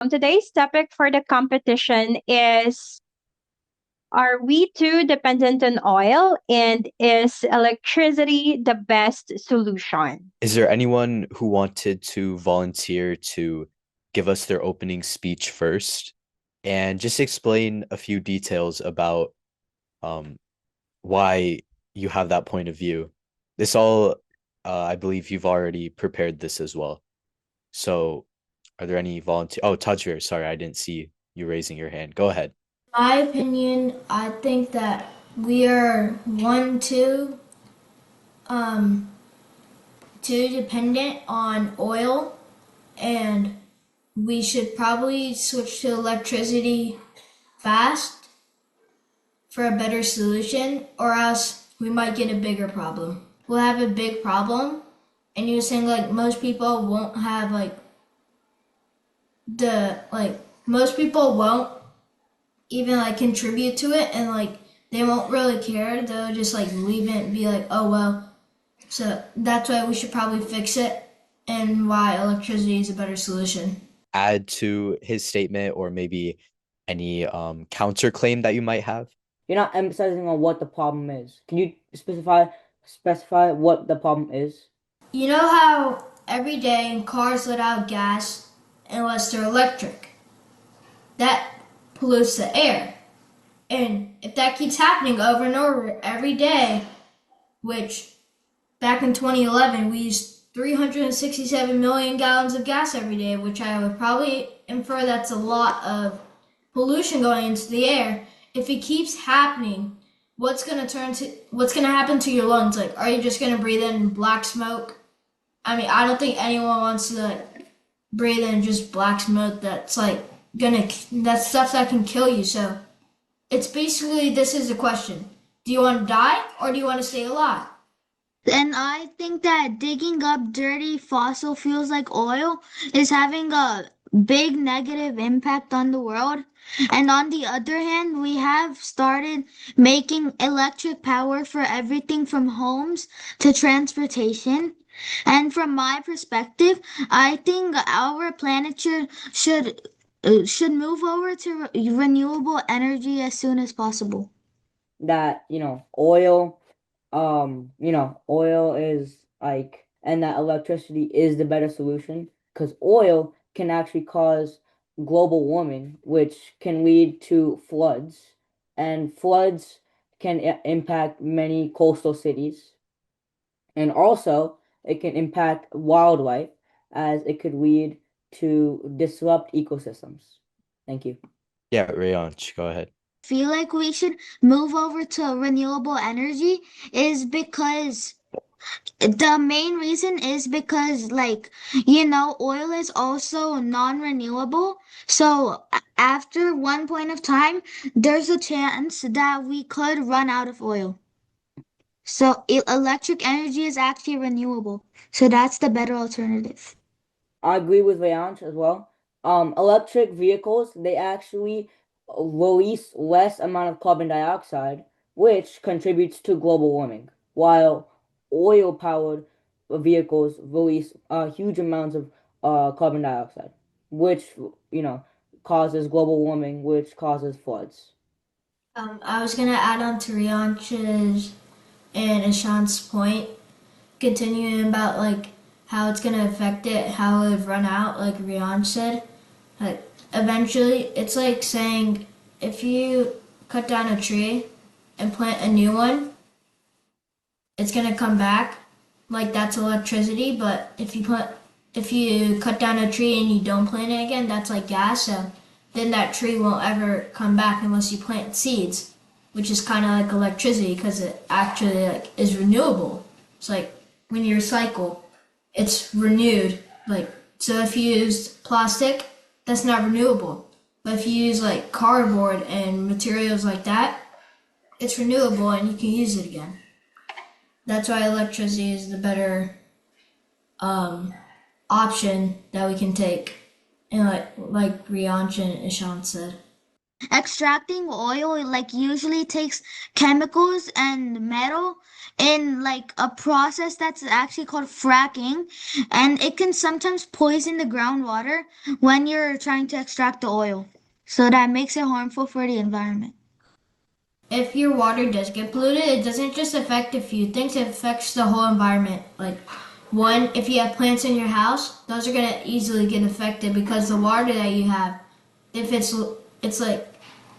Today's topic for the competition is: are we too dependent on oil, and is electricity the best solution? Is there anyone who wanted to volunteer to give us their opening speech first and just explain a few details about um, why you have that point of view? This all, I believe you've already prepared this as well. So, are there any volunteer? Oh, Tajir, sorry, I didn't see you raising your hand. Go ahead. My opinion, I think that we are um, too dependent on oil, and we should probably switch to electricity fast for a better solution, or else we might get a bigger problem. We'll have a big problem, and you're saying like most people won't have most people won't even contribute to it, and they won't really care. They'll just leave it and be like, oh well. So that's why we should probably fix it, and why electricity is a better solution. Add to his statement or maybe any counterclaim that you might have? You're not emphasizing on what the problem is. Can you specify what the problem is? You know how every day cars let out gas unless they're electric? That pollutes the air. And if that keeps happening over and over every day, which back in 2011 we used 367 million gallons of gas every day, which I would probably infer that's a lot of pollution going into the air. If it keeps happening, what's gonna happen to your lungs? Like, are you just gonna breathe in black smoke? I mean, I don't think anyone wants to breathe in just black smoke. That's stuff that can kill you. So it's basically, this is the question: do you want to die or do you want to stay alive? And I think that digging up dirty fossil fuels like oil is having a big negative impact on the world. And on the other hand, we have started making electric power for everything from homes to transportation. And from my perspective, I think our planet should move over to renewable energy as soon as possible. That, oil is and that electricity is the better solution because oil can actually cause global warming, which can lead to floods, and floods can impact many coastal cities, and also it can impact wildlife as it could lead to disrupt ecosystems. Thank you. Yeah, Rayanch, go ahead. Feel like we should move over to renewable energy is because the main reason is because oil is also non-renewable. So after one point of time, there's a chance that we could run out of oil. So electric energy is actually renewable. So that's the better alternative. I agree with Rayanch as well. Electric vehicles, they actually release less amount of carbon dioxide, which contributes to global warming, while oil-powered vehicles release huge amounts of carbon dioxide, which, you know, causes global warming, which causes floods. I was gonna add on to Rianch's and Ashan's point, continuing about how it's gonna affect it, how it would run out, like Rian said. Like, eventually, it's like saying if you cut down a tree and plant a new one, it's gonna come back. Like, that's electricity. But if you cut down a tree and you don't plant it again, that's like gas. So then that tree won't ever come back unless you plant seeds, which is kind of like electricity because it actually is renewable. It's like when you recycle, it's renewed. Like, so if you use plastic, that's not renewable. But if you use like cardboard and materials like that, it's renewable and you can use it again. That's why electricity is the better um, option that we can take. And like Rianch and Ishan said. Extracting oil like usually takes chemicals and metal in like a process that's actually called fracking, and it can sometimes poison the groundwater when you're trying to extract the oil. So that makes it harmful for the environment. If your water does get polluted, it doesn't just affect a few things, it affects the whole environment. Like, one, if you have plants in your house, those are going to easily get affected because the water that you have, if it's like,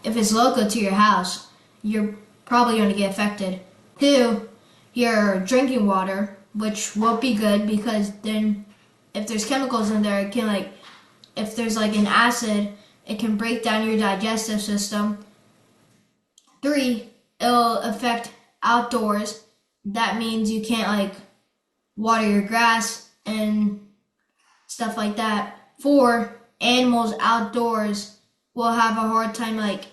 if it's local to your house, you're probably going to get affected. Two, your drinking water, which won't be good because then if there's chemicals in there, it can like, if there's like an acid, it can break down your digestive system. Three, it'll affect outdoors. That means you can't like water your grass and stuff like that. Four, animals outdoors will have a hard time like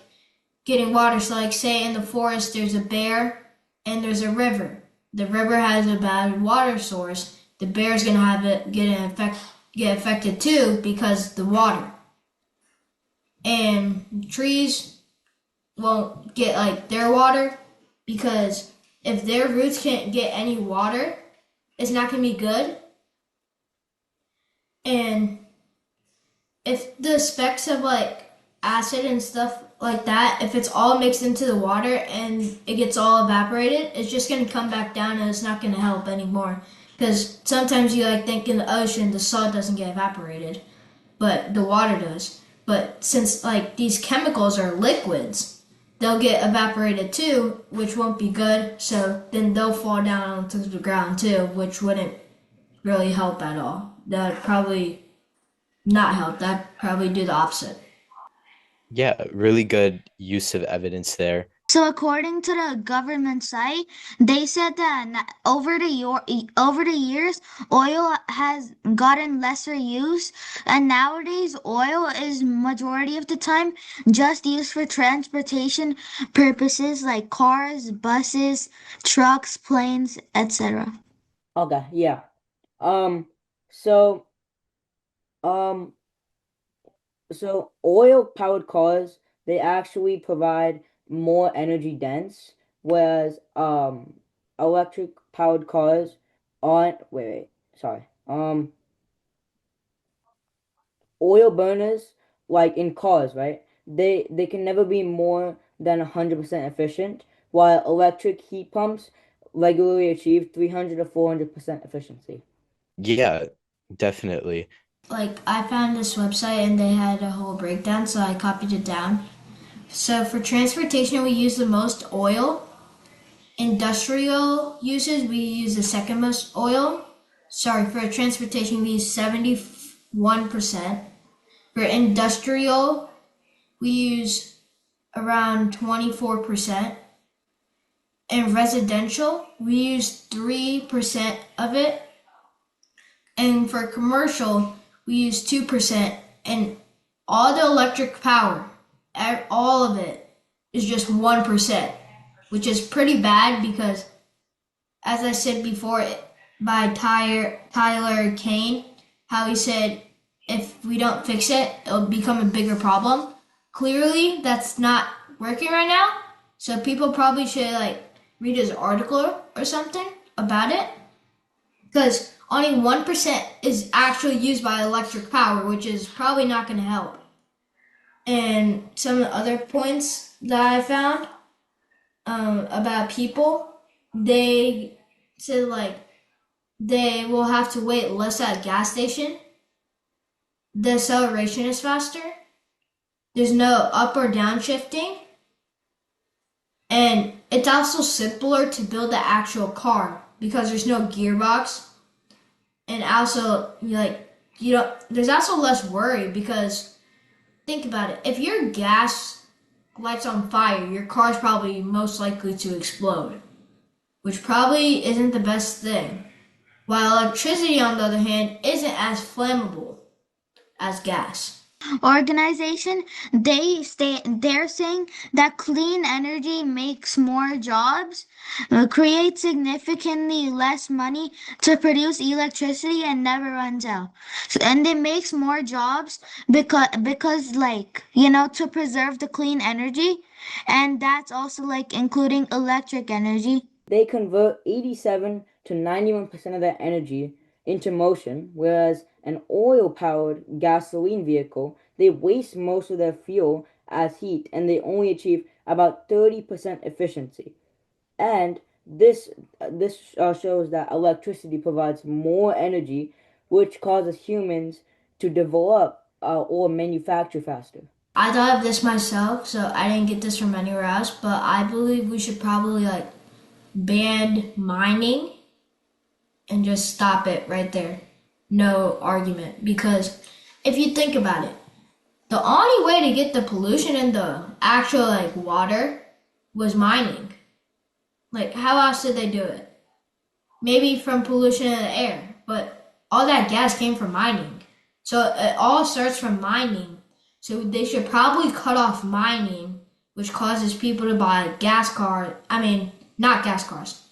getting water. So like say in the forest there's a bear and there's a river. The river has a bad water source. The bear's gonna have it get affected too because the water. And trees won't get like their water because if their roots can't get any water, it's not gonna be good. And if the specks of like acid and stuff like that, if it's all mixed into the water and it gets all evaporated, it's just gonna come back down and it's not gonna help anymore. Because sometimes you like think in the ocean the salt doesn't get evaporated, but the water does. But since like these chemicals are liquids, they'll get evaporated too, which won't be good. So then they'll fall down onto the ground too, which wouldn't really help at all. That would probably not help. That'd probably do the opposite. Yeah, really good use of evidence there. So according to the government site, they said that over the years, oil has gotten lesser use, and nowadays oil is majority of the time just used for transportation purposes like cars, buses, trucks, planes, etc. Okay, yeah. Um, so um, so oil powered cars, they actually provide more energy dense, whereas electric powered cars aren't. Wait, sorry. Oil burners, like in cars, right? They can never be more than 100% efficient, while electric heat pumps regularly achieve 300 to 400% efficiency. Yeah, definitely. Like I found this website and they had a whole breakdown, so I copied it down. So for transportation, we use the most oil. Industrial uses, we use the second most oil. Sorry, for transportation, we use 71%. For industrial, we use around 24%. In residential, we use 3% of it. And for commercial, we use 2%. And all the electric power, all of it, is just 1%, which is pretty bad because, as I said before, by Tyler Kane, how he said if we don't fix it, it'll become a bigger problem. Clearly, that's not working right now. So people probably should like read his article or something about it, because only 1% is actually used by electric power, which is probably not going to help. And some of the other points that I found about people, they said like they will have to wait less at a gas station. The acceleration is faster. There's no up or down shifting. And it's also simpler to build the actual car because there's no gearbox. And also, there's also less worry because think about it. If your gas lights on fire, your car's probably most likely to explode, which probably isn't the best thing. While electricity, on the other hand, isn't as flammable as gas. organization, they're saying that clean energy makes more jobs, creates significantly less money to produce electricity and never runs out. And it makes more jobs because like, to preserve the clean energy, and that's also like including electric energy. They convert 87 to 91% of their energy into motion, whereas an oil-powered gasoline vehicle, they waste most of their fuel as heat and they only achieve about 30% efficiency. And this shows that electricity provides more energy, which causes humans to develop or manufacture faster. I thought of this myself, so I didn't get this from anywhere else, but I believe we should probably like ban mining and just stop it right there. No argument. Because if you think about it, the only way to get the pollution in the actual like water was mining. Like how else did they do it? Maybe from pollution in the air, but all that gas came from mining. So it all starts from mining. So they should probably cut off mining, which causes people to buy gas cars. I mean, not gas cars,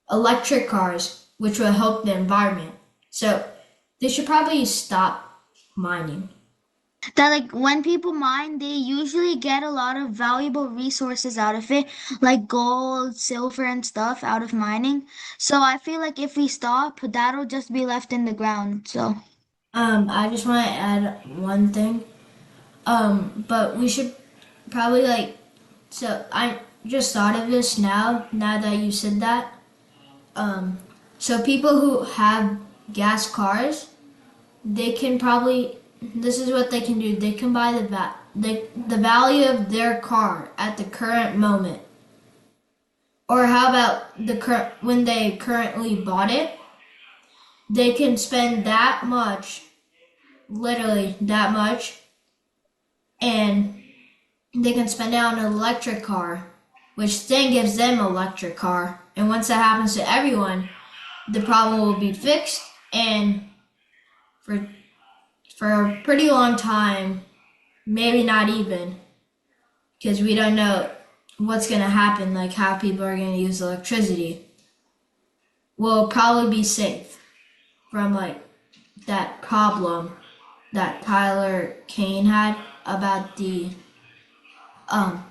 electric cars, which will help the environment. So they should probably stop mining. That like when people mine, they usually get a lot of valuable resources out of it, like gold, silver, and stuff out of mining. So I feel like if we stop, that'll just be left in the ground. So I just want to add one thing. But we should probably like. So I just thought of this now. Now that you said that. Um, so people who have gas cars, they can probably. This is what they can do. They can buy the value of their car at the current moment. Or how about the current when they currently bought it? They can spend that much, literally that much, and they can spend it on an electric car, which then gives them an electric car. And once that happens to everyone, the problem will be fixed. And for for a pretty long time, maybe not even, because we don't know what's gonna happen, like how people are gonna use electricity. We'll probably be safe from like that problem that Tyler Kane had about the um,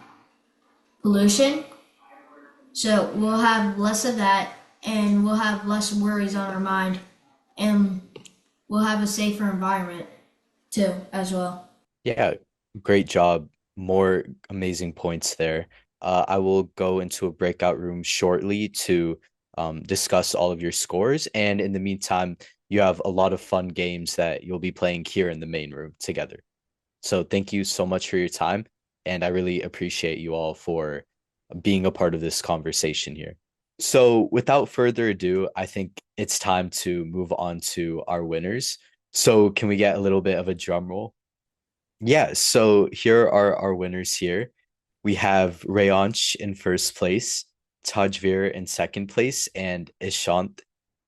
pollution. So we'll have less of that and we'll have less worries on our mind and we'll have a safer environment too as well. Yeah, great job. More amazing points there. I will go into a breakout room shortly to discuss all of your scores. And in the meantime, you have a lot of fun games that you'll be playing here in the main room together. So thank you so much for your time. And I really appreciate you all for being a part of this conversation here. So without further ado, I think it's time to move on to our winners. So can we get a little bit of a drum roll? Yeah, so here are our winners here. We have Rayansh in first place, Tajvir in second place, and Ishant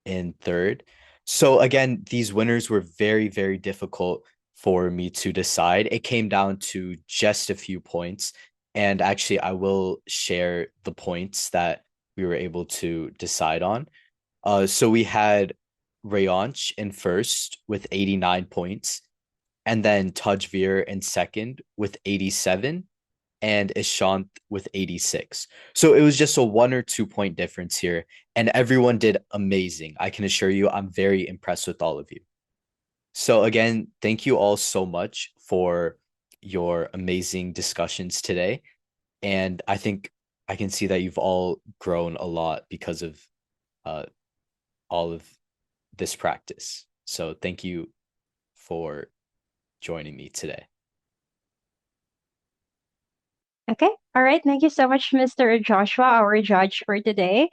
in third. So again, these winners were very, very difficult for me to decide. It came down to just a few points. And actually, I will share the points that we were able to decide on. So we had Rayansh in first with 89 points, and then Tajvir in second with 87, and Ishant with 86. So it was just a 1 or 2 point difference here, and everyone did amazing. I can assure you, I'm very impressed with all of you. So again, thank you all so much for your amazing discussions today. And I think I can see that you've all grown a lot because of uh, all of this practice. So thank you for joining me today. Okay. All right. Thank you so much, Mr. Joshua, our judge for today.